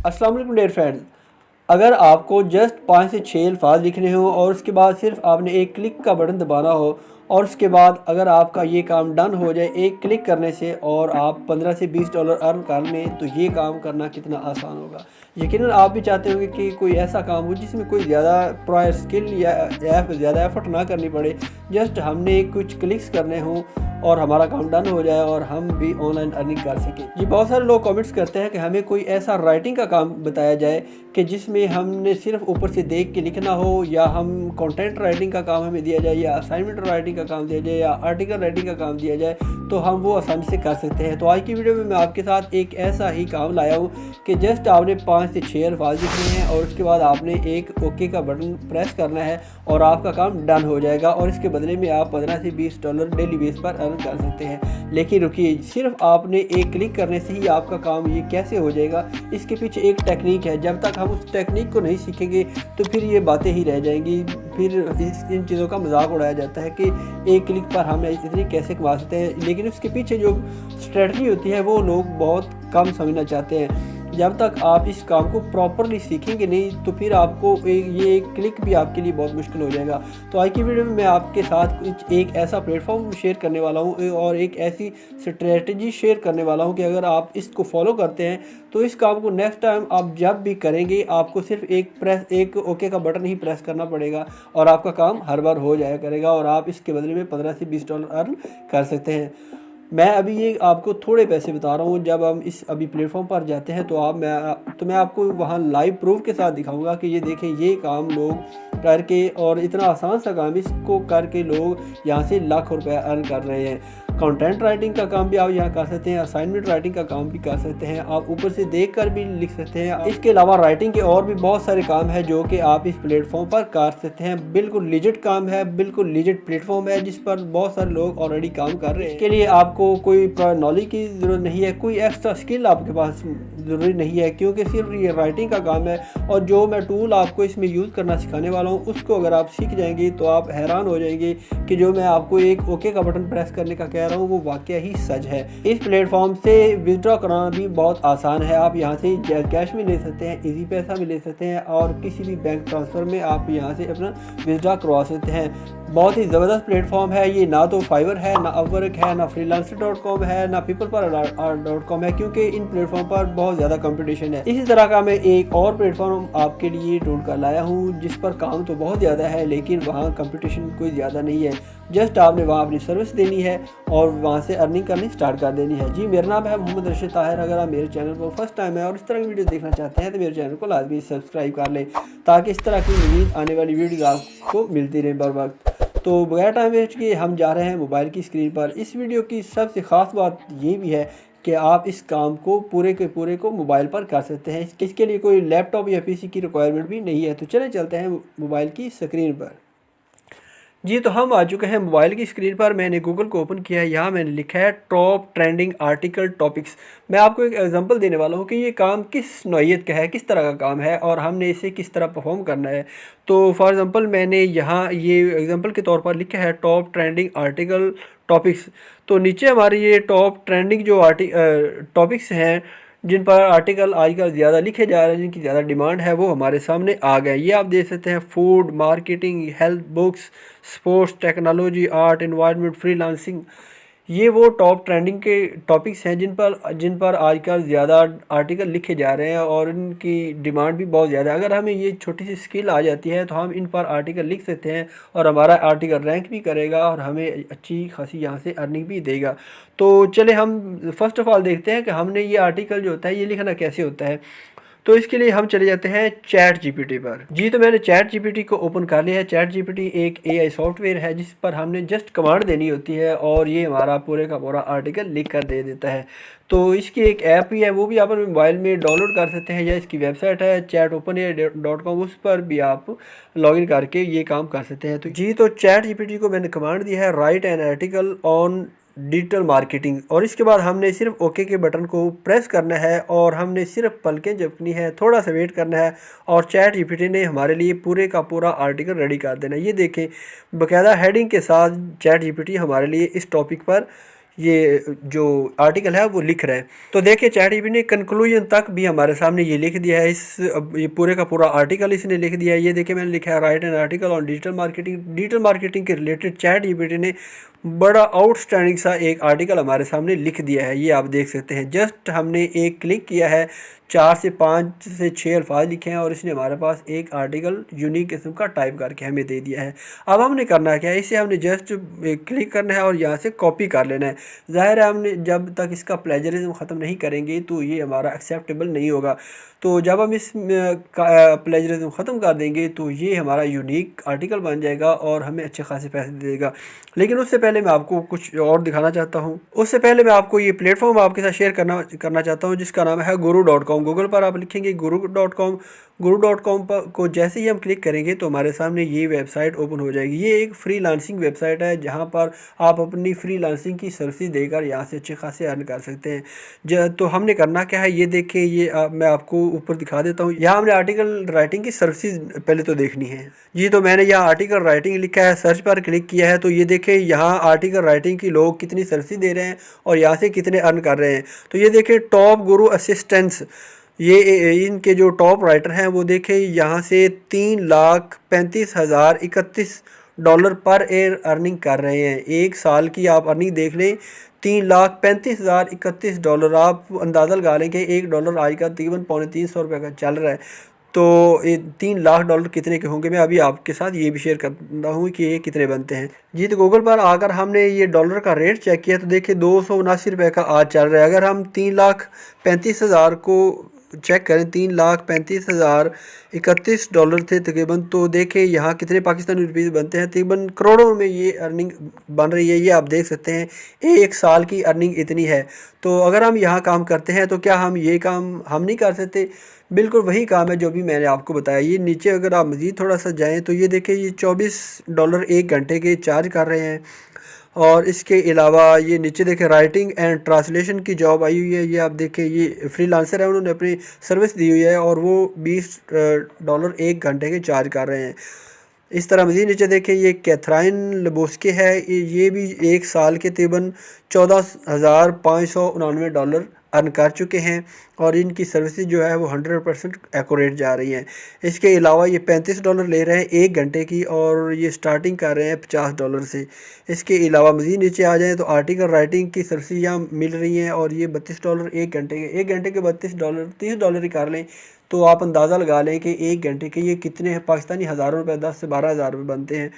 अस्सलाम वालेकुम dear friends. अगर आपको जस्ट 5 से 6 अल्फाज लिखने हो और उसके बाद सिर्फ आपने एक क्लिक का बटन दबाना हो और उसके बाद अगर आपका ये काम डन हो जाए एक क्लिक करने से और आप 15 से $20 अर्न कर लें, तो ये काम करना कितना आसान होगा। यकीनन आप भी चाहते होंगे कि कोई ऐसा काम हो जिसमें कोई ज़्यादा प्रायर स्किल या ज़्यादा एफर्ट ना करनी पड़े, जस्ट हमने कुछ क्लिक्स करने हों और हमारा काम डन हो जाए और हम भी ऑनलाइन अर्निंग कर सकें। जी, बहुत सारे लोग कमेंट्स करते हैं कि हमें कोई ऐसा राइटिंग का काम बताया जाए कि जिसमें हमने सिर्फ ऊपर से देख के लिखना हो, या हम कंटेंट राइटिंग का काम हमें दिया जाए, या असाइनमेंट राइटिंग का काम दिया जाए, या आर्टिकल राइटिंग का काम दिया जाए, तो हम वो आसानी से कर सकते हैं। तो आज की वीडियो में मैं आपके साथ एक ऐसा ही काम लाया हूँ कि जस्ट आपने 5 से 6 अल्फाज लिखने हैं और उसके बाद आपने एक ओके का बटन प्रेस करना है और आपका काम डन हो जाएगा और इसके बदले में आप 15 से $20 डेली बेस पर अर्न कर सकते हैं। लेकिन रुकिए, सिर्फ आपने एक क्लिक करने से ही आपका काम ये कैसे हो जाएगा, इसके पीछे एक टेक्निक है। जब तक हम उस टेक्निक को नहीं सीखेंगे तो फिर ये बातें ही रह जाएंगी। फिर इन चीज़ों का मजाक उड़ाया जाता है कि एक क्लिक पर हम इतनी कैसे कमा सकते हैं, लेकिन उसके पीछे जो स्ट्रेटजी होती है वो लोग बहुत कम समझना चाहते हैं। जब तक आप इस काम को प्रॉपरली सीखेंगे नहीं तो फिर आपको ये एक क्लिक भी आपके लिए बहुत मुश्किल हो जाएगा। तो आज की वीडियो में मैं आपके साथ कुछ एक ऐसा प्लेटफॉर्म शेयर करने वाला हूँ और एक ऐसी स्ट्रेटजी शेयर करने वाला हूँ कि अगर आप इसको फॉलो करते हैं तो इस काम को नेक्स्ट टाइम आप जब भी करेंगे आपको सिर्फ एक ओके का बटन ही प्रेस करना पड़ेगा और आपका काम हर बार हो जाया करेगा और आप इसके बदले में 15 से $20 अर्न कर सकते हैं। मैं अभी ये आपको थोड़े पैसे बता रहा हूँ। जब हम इस अभी प्लेटफॉर्म पर जाते हैं तो मैं आपको वहाँ लाइव प्रूफ के साथ दिखाऊंगा कि ये देखें, ये काम लोग करके, और इतना आसान सा काम इसको करके लोग यहाँ से लाखों रुपए अर्न कर रहे हैं। कंटेंट राइटिंग का काम भी आप यहाँ कर सकते हैं, असाइनमेंट राइटिंग का काम भी कर सकते हैं, आप ऊपर से देख कर भी लिख सकते हैं। इसके अलावा राइटिंग के और भी बहुत सारे काम है जो कि आप इस प्लेटफॉर्म पर कर सकते हैं। बिल्कुल लीजिट काम है, बिल्कुल लीजिट प्लेटफॉर्म है जिस पर बहुत सारे लोग ऑलरेडी काम कर रहे हैं। इसके लिए आपको कोई नॉलेज की ज़रूरत नहीं है, कोई एक्स्ट्रा स्किल आपके पास ज़रूरी नहीं है, क्योंकि सिर्फ ये राइटिंग का काम है। और जो मैं टूल आपको इसमें यूज़ करना सिखाने वाला हूँ उसको अगर आप सीख जाएंगे तो आप हैरान हो जाएंगे कि जो मैं आपको एक ओके का बटन प्रेस करने का कह रहा हूँ वो वाकई ही सच है। इस प्लेटफॉर्म से विड्रॉ कराना भी बहुत आसान है। आप यहाँ से कैश में ले सकते हैं, इजी पैसा भी ले सकते हैं और किसी भी बैंक ट्रांसफ़र में आप यहाँ से अपना विड्रॉ करवा सकते हैं। बहुत ही ज़बरदस्त प्लेटफॉर्म है ये। ना तो फाइवर है, ना अपवर्क है, ना freelancer.com है, ना peopleper.com है, क्योंकि इन प्लेटफॉर्म पर बहुत ज़्यादा कंपटीशन है। इसी तरह का मैं एक और प्लेटफॉर्म आपके लिए ढूंढ कर लाया हूँ जिस पर काम तो बहुत ज़्यादा है लेकिन वहाँ कंपटीशन कोई ज़्यादा नहीं है। जस्ट आपने वहाँ अपनी सर्विस देनी है और वहाँ से अर्निंग करनी स्टार्ट कर देनी है। जी, मेरा नाम है मोहम्मद रशीद ताहिर। अगर आप मेरे चैनल पर फर्स्ट टाइम है और इस तरह की वीडियो देखना चाहते हैं तो मेरे चैनल को लाजमी सब्सक्राइब कर लें ताकि इस तरह की मज़ीद आने वाली वीडियो आपको मिलती रहे बर वक्त। तो बगैर टाइम वेस्ट किए हम जा रहे हैं मोबाइल की स्क्रीन पर। इस वीडियो की सबसे ख़ास बात ये भी है कि आप इस काम को पूरे के पूरे को मोबाइल पर कर सकते हैं। इसके लिए कोई लैपटॉप या पीसी की रिक्वायरमेंट भी नहीं है। तो चले चलते हैं मोबाइल की स्क्रीन पर। जी, तो हम आ चुके हैं मोबाइल की स्क्रीन पर। मैंने गूगल को ओपन किया है, यहाँ मैंने लिखा है टॉप ट्रेंडिंग आर्टिकल टॉपिक्स। मैं आपको एक एग्जांपल देने वाला हूँ कि ये काम किस नौइयत का है, किस तरह का काम है और हमने इसे किस तरह परफॉर्म करना है। तो फॉर एग्ज़ाम्पल मैंने यहाँ ये एग्जांपल के तौर पर लिखा है टॉप ट्रेंडिंग आर्टिकल टॉपिक्स। तो नीचे हमारे ये टॉप ट्रेंडिंग जो टॉपिक्स हैं जिन पर आर्टिकल आजकल ज़्यादा लिखे जा रहे हैं, जिनकी ज़्यादा डिमांड है, वो हमारे सामने आ गए। ये आप देख सकते हैं food, marketing, health, books, sports, technology, art, environment, freelancing. ये वो टॉप ट्रेंडिंग के टॉपिक्स हैं जिन पर आजकल ज़्यादा आर्टिकल लिखे जा रहे हैं और इनकी डिमांड भी बहुत ज़्यादा है। अगर हमें ये छोटी सी स्किल आ जाती है तो हम इन पर आर्टिकल लिख सकते हैं और हमारा आर्टिकल रैंक भी करेगा और हमें अच्छी खासी यहाँ से अर्निंग भी देगा। तो चले हम फर्स्ट ऑफ़ ऑल देखते हैं कि हमने ये आर्टिकल जो होता है ये लिखना कैसे होता है। तो इसके लिए हम चले जाते हैं चैट जीपीटी पर। जी, तो मैंने चैट जीपीटी को ओपन कर लिया है। चैट जीपीटी एक एआई सॉफ्टवेयर है जिस पर हमने जस्ट कमांड देनी होती है और ये हमारा पूरे का पूरा आर्टिकल लिख कर दे देता है। तो इसकी एक ऐप भी है, वो भी आप अपने मोबाइल में डाउनलोड कर सकते हैं, या इसकी वेबसाइट है chatOpenAI.com, उस पर भी आप लॉगिन करके ये काम कर सकते हैं। तो चैट जीपीटी को मैंने कमांड दिया है right an article on digital marketing, और इसके बाद हमने सिर्फ ओके के बटन को प्रेस करना है और हमने सिर्फ पलकें झपकनी है, थोड़ा सा वेट करना है और चैट जीपीटी ने हमारे लिए पूरे का पूरा आर्टिकल रेडी कर देना है। ये देखें, बाकायदा हेडिंग के साथ चैट जीपीटी हमारे लिए इस टॉपिक पर ये जो आर्टिकल है वो लिख रहा है। तो देखिए चैट जीपीटी ने कंक्लूजन तक भी हमारे सामने ये लिख दिया है। ये पूरे का पूरा आर्टिकल इसने लिख दिया है। ये देखिए मैंने लिखा है right an article on digital marketing के रिलेटेड चैट जीपीटी ने बड़ा आउटस्टैंडिंग सा एक आर्टिकल हमारे सामने लिख दिया है। ये आप देख सकते हैं, जस्ट हमने एक क्लिक किया है, 4 से 5 से 6 अल्फाज लिखे हैं और इसने हमारे पास एक आर्टिकल यूनिक किस्म का टाइप करके हमें दे दिया है। अब हमने करना क्या है, इसे हमने जस्ट क्लिक करना है और यहाँ से कॉपी कर लेना है। ज़ाहिर है हमने जब तक इसका प्लेजरिज्म ख़त्म नहीं करेंगे तो ये हमारा एक्सेप्टेबल नहीं होगा। तो जब हम इस प्लेजरिज्म ख़त्म कर देंगे तो ये हमारा यूनिक आर्टिकल बन जाएगा और हमें अच्छे खासे पैसे दे देगा। लेकिन उससे पहले मैं आपको कुछ और दिखाना चाहता हूँ। उससे पहले मैं आपको ये प्लेटफॉर्म आपके साथ शेयर करना चाहता हूँ जिसका नाम है guru.com। गूगल पर आप लिखेंगे guru.com। guru.com पर को जैसे ही हम क्लिक करेंगे तो हमारे सामने ये वेबसाइट ओपन हो जाएगी। ये एक फ्रीलांसिंग वेबसाइट है जहाँ पर आप अपनी फ्रीलांसिंग की सर्विस देकर यहाँ से अच्छे खासे अर्न कर सकते हैं। तो हमने करना क्या है, ये देखें, ये मैं आपको ऊपर दिखा देता हूँ। यहाँ हमने आर्टिकल राइटिंग की सर्विस पहले तो देखनी है जी। तो मैंने यहाँ आर्टिकल राइटिंग लिखा है, सर्च पर क्लिक किया है। तो ये देखें यहाँ आर्टिकल राइटिंग की लोग कितनी सर्विस दे रहे हैं और यहाँ से कितने अर्न कर रहे हैं। तो ये देखें टॉप गुरु असिस्टेंट्स, ये इनके जो टॉप राइटर हैं वो देखें यहाँ से 3,35,031 डॉलर पर एयर अर्निंग कर रहे हैं। एक साल की आप अर्निंग देख लें, 3,35,031 डॉलर। आप अंदाज़ा लगा लें कि $1 आज का तकरीबन $250 का चल रहा है। तो ये 3 लाख डॉलर कितने के होंगे, मैं अभी आपके साथ ये भी शेयर करता हूँ कि ये कितने बनते हैं जी। तो गूगल पर आकर हमने ये डॉलर का रेट चेक किया तो देखिए ₹279 का आज चल रहा है। अगर हम 3,35,000 को चेक करें, 3,35,031 डॉलर थे तकरीबन, तो देखें यहाँ कितने पाकिस्तानी रुपीज़ बनते हैं। तकरीबन करोड़ों में ये अर्निंग बन रही है। ये आप देख सकते हैं एक साल की अर्निंग इतनी है। तो अगर हम यहाँ काम करते हैं तो क्या हम ये काम हम नहीं कर सकते? बिल्कुल वही काम है जो भी मैंने आपको बताया। ये नीचे अगर आप मज़ीद थोड़ा सा जाएँ तो ये देखें ये $24 1 घंटे के चार्ज कर रहे हैं। और इसके अलावा ये नीचे देखें राइटिंग एंड ट्रांसलेशन की जॉब आई हुई है। ये आप देखें ये फ्रीलांसर है, उन्होंने अपनी सर्विस दी हुई है और वो $20 1 घंटे के चार्ज कर रहे हैं। इस तरह मज़ीद नीचे देखें ये कैथराइन लबोस्के है, ये भी एक साल के तकरीबन $14,599 अर्न कर चुके हैं और इनकी सर्विसेज जो है वो 100% एक्यूरेट जा रही हैं। इसके अलावा ये $35 ले रहे हैं 1 घंटे की और ये स्टार्टिंग कर रहे हैं $50 से। इसके अलावा मज़ीद नीचे आ जाएँ तो आर्टिकल राइटिंग की सर्विसेज यहाँ मिल रही हैं और ये $32 1 घंटे के, 1 घंटे के $32 $30 ही कर लें तो आप अंदाज़ा लगा लें कि 1 घंटे के ये कितने पाकिस्तानी हज़ारों रुपये 10 से 12,000 रुपये बनते हैं।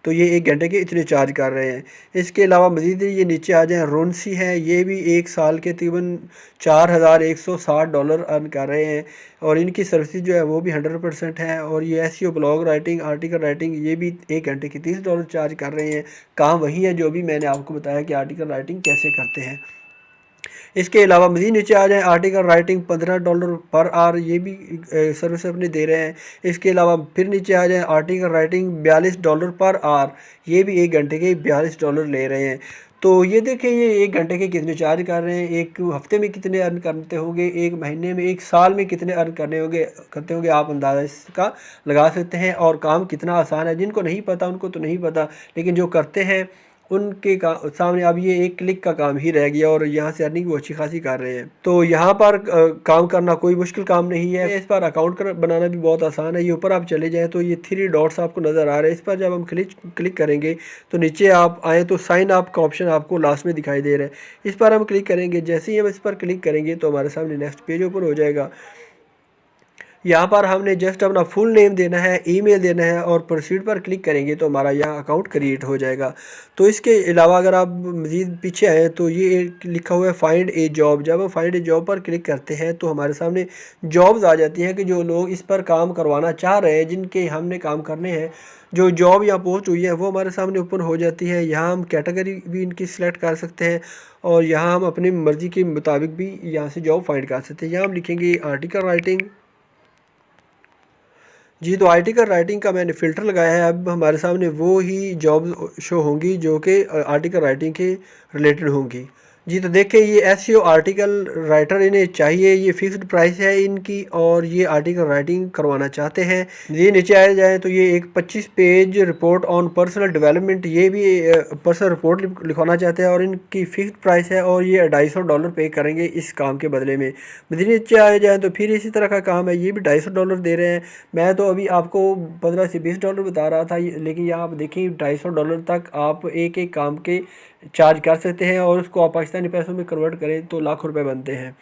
तो ये 1 घंटे के इतने चार्ज कर रहे हैं। इसके अलावा मज़ीद ये नीचे आ जाएँ रोनसी है, ये भी एक साल के तकरीबन $4,160 अर्न कर रहे हैं और इनकी सर्विस जो है वो भी 100% है। और ये SEO blog writing article writing ये भी 1 घंटे के $30 चार्ज कर रहे हैं। काम वही है जो भी मैंने आपको बताया कि आर्टिकल राइटिंग कैसे करते हैं। इसके अलावा मज़ीद नीचे आ जाए आर्टिकल राइटिंग $15 पर आवर, ये भी सर्विस अपने दे रहे हैं। इसके अलावा फिर नीचे आ जाए आर्टिकल राइटिंग $42 पर आवर, ये भी 1 घंटे के $42 ले रहे हैं। तो ये देखें ये 1 घंटे के कितने चार्ज कर रहे हैं, एक हफ्ते में कितने अर्न करते होंगे, एक महीने में, एक साल में कितने अर्न करते होंगे, आप अंदाज़ा इसका लगा सकते हैं। और काम कितना आसान है, जिनको नहीं पता उनको तो नहीं पता, लेकिन जो करते हैं उनके सामने अब ये एक क्लिक का काम ही रह गया और यहाँ से अर्निंग वो अच्छी खासी कर रहे हैं। तो यहाँ पर काम करना कोई मुश्किल काम नहीं है। इस पर अकाउंट बनाना भी बहुत आसान है। ये ऊपर आप चले जाएँ तो ये 3 डॉट्स आपको नज़र आ रहे हैं, इस पर जब हम क्लिक करेंगे तो नीचे आप आएँ तो साइन अप का ऑप्शन आपको लास्ट में दिखाई दे रहा है, इस पर हम क्लिक करेंगे। जैसे ही हम इस पर क्लिक करेंगे तो हमारे सामने नेक्स्ट पेज ओपन हो जाएगा। यहाँ पर हमने जस्ट अपना फुल नेम देना है, ईमेल देना है और प्रोसीड पर क्लिक करेंगे तो हमारा यहाँ अकाउंट क्रिएट हो जाएगा। तो इसके अलावा अगर आप मज़ीद पीछे आएँ तो ये लिखा हुआ है फाइंड ए जॉब। जब हम फाइंड ए जॉब पर क्लिक करते हैं तो हमारे सामने जॉब्स आ जाती हैं कि जो लोग इस पर काम करवाना चाह रहे हैं, जिनके हमने काम करने हैं, जो जॉब यहाँ पोस्ट हुई है वो हमारे सामने ओपन हो जाती है। यहाँ हम कैटेगरी भी इनकी सिलेक्ट कर सकते हैं और यहाँ हम अपनी मर्ज़ी के मुताबिक भी यहाँ से जॉब फाइंड कर सकते हैं। यहाँ हम लिखेंगे आर्टिकल राइटिंग जी। तो आर्टिकल राइटिंग का मैंने फ़िल्टर लगाया है। अब हमारे सामने वो ही जॉब शो होंगी जो कि आर्टिकल राइटिंग के रिलेटेड होंगी। जी तो देखिए ये एसईओ आर्टिकल राइटर इन्हें चाहिए, ये फिक्स्ड प्राइस है इनकी और ये आर्टिकल राइटिंग करवाना चाहते हैं। ये नीचे आया जाए तो ये एक 25 page report on personal development, ये भी पर्सनल रिपोर्ट लिखवाना चाहते हैं और इनकी फिक्स्ड प्राइस है और ये $250 पे करेंगे इस काम के बदले में। नीचे आया जाए तो फिर इसी तरह का काम है, ये भी $250 दे रहे हैं। मैं तो अभी आपको 15 से $20 बता रहा था, लेकिन यहाँ आप देखिए $250 तक आप एक एक काम के चार्ज कर सकते हैं और उसको आप पाकिस्तानी पैसों में कन्वर्ट करें तो लाख रुपए बनते हैं।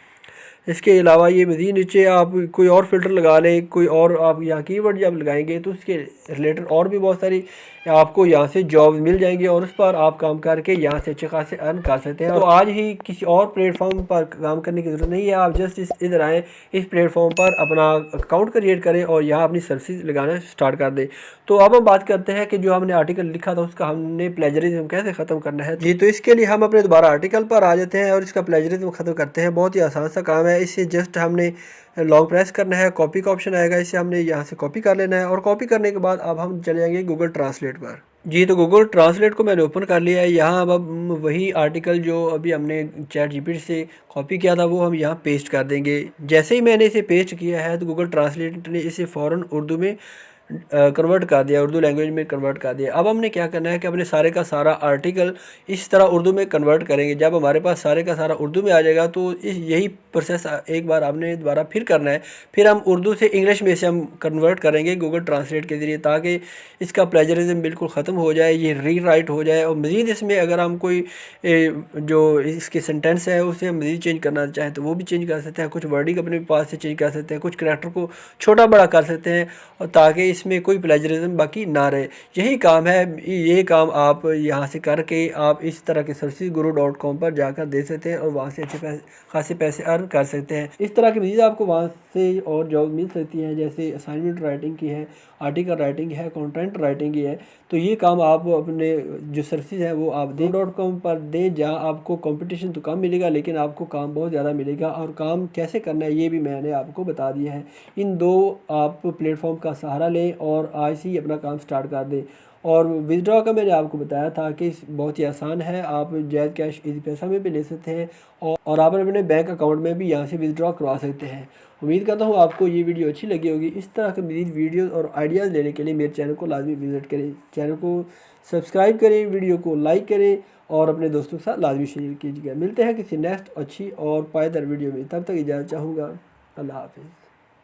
इसके अलावा ये मज़ीद नीचे आप कोई और फ़िल्टर लगा लें, कोई और आप यहाँ कीवर्ड जब लगाएंगे तो उसके रिलेटेड और भी बहुत सारी आपको यहाँ से जॉब मिल जाएंगी और उस पर आप काम करके यहाँ से अच्छे खासे अर्न कर सकते हैं। तो आज ही किसी और प्लेटफॉर्म पर काम करने की ज़रूरत नहीं है, आप जस्ट इधर आएँ, इस प्लेटफॉर्म पर अपना अकाउंट क्रिएट करें और यहाँ अपनी सर्विस लगाना स्टार्ट कर दें। तो अब हम बात करते हैं कि जो हमने आर्टिकल लिखा था उसका हमने प्लेजरिज्म कैसे ख़त्म करना है। जी तो इसके लिए हम अपने दोबारा आर्टिकल पर आ जाते हैं और इसका प्लेजरिज्म ख़त्म करते हैं। बहुत ही आसान सा काम है, इससे जस्ट हमने लॉन्ग प्रेस करना है, कॉपी का ऑप्शन आएगा, इसे हमने यहाँ से कॉपी कर लेना है और कॉपी करने के बाद अब हम चले जाएंगे गूगल ट्रांसलेट पर। जी तो गूगल ट्रांसलेट को मैंने ओपन कर लिया है। यहाँ अब हम वही आर्टिकल जो अभी हमने चैट जीपीटी से कॉपी किया था वो हम यहाँ पेस्ट कर देंगे। जैसे ही मैंने इसे पेस्ट किया है तो गूगल ट्रांसलेट ने इसे फ़ौरन उर्दू में कन्वर्ट कर दिया, उर्दू लैंग्वेज में कन्वर्ट कर दिया। अब हमने क्या करना है कि अपने सारे का सारा आर्टिकल इस तरह उर्दू में कन्वर्ट करेंगे। जब हमारे पास सारे का सारा उर्दू में आ जाएगा तो यही प्रोसेस एक बार आपने दोबारा फिर करना है। फिर हम उर्दू से इंग्लिश में से हम कन्वर्ट करेंगे गूगल ट्रांसलेट के ज़रिए, ताकि इसका प्लेजरिज्म बिल्कुल ख़त्म हो जाए, ये रीराइट हो जाए। और मज़ीद इसमें अगर हम कोई जो इसके सेंटेंस है उसे हम मज़ीद चेंज करना चाहें तो वो भी चेंज कर सकते हैं। कुछ वर्डिंग अपने पास से चेंज कर सकते हैं, कुछ करैक्टर को छोटा बड़ा कर सकते हैं और ताकि इसमें कोई प्लेजरिज्म बाकी ना रहे। यही काम है, ये काम आप यहाँ से करके आप इस तरह के serviceguru.com पर जाकर दे सकते हैं और वहाँ से अच्छे खासे पैसे अर्न कर सकते हैं। इस तरह की मज़ीद आपको वहाँ से और जॉब मिल सकती है, जैसे असाइनमेंट राइटिंग की है, आर्टिकल राइटिंग है, कंटेंट राइटिंग की है। तो ये काम आप अपने जो सर्विसेज है वो आप दे.com पर दें, जहाँ आपको कंपटीशन तो कम मिलेगा लेकिन आपको काम बहुत ज़्यादा मिलेगा। और काम कैसे करना है ये भी मैंने आपको बता दिया है। इन दो आप प्लेटफॉर्म का सहारा लें और आज से ही अपना काम स्टार्ट कर दें। और विदड्रॉ का मैंने आपको बताया था कि बहुत ही आसान है, आप जैज़ कैश इजी पैसा में भी ले सकते हैं और आप अपने बैंक अकाउंट में भी यहाँ से विदड्रॉ करवा सकते हैं। उम्मीद करता हूँ आपको ये वीडियो अच्छी लगी होगी। इस तरह के मज़ीद वीडियोज़ और आइडियाज़ लेने के लिए मेरे चैनल को लाजमी विज़िट करें, चैनल को सब्सक्राइब करें, वीडियो को लाइक करें और अपने दोस्तों के साथ लाजमी शेयर कीजिएगा। मिलते हैं किसी नेक्स्ट अच्छी और पायदार वीडियो में, तब तक इजाज़त चाहूँगा। अल्लाह हाफ़िज़।